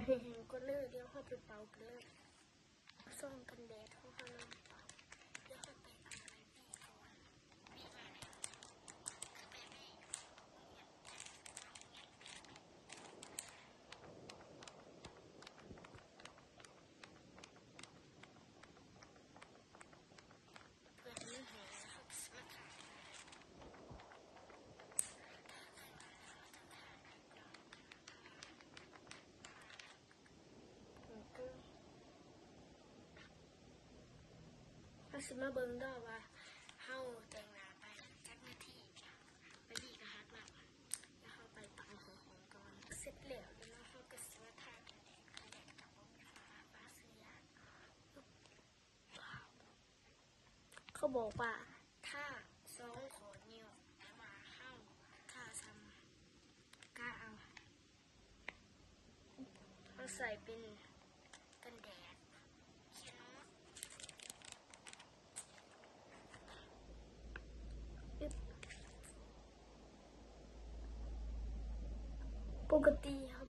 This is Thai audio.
แห้งๆก็เลยเดี๋ยวเขาไปเป่ากันเลยส่องกันแดดเขากำลังเป่าเดี๋ยวเขาไปเอาอะไรบี้ก่อนบี้มาแล้วคือไปบี้เพื่อนนี่แห้งเขามาถ่ายเขาสิมาเบิ่งได้ว่าเฮาแต่งหน้าไปจักนาทีไปบี้กระหักหลังแล้วเขาไปปังหัวหอมก่อนเสร็จแล้วแล้วเขาก็สิมาทากันแดดกับพวกฟ้าเสียเขาบอกว่าถ้าสองขอนิ้วแต่ว่าเฮาถ้าซ้ำกล้าเอาใส่เป็นกันแดดเขียนปกติครับ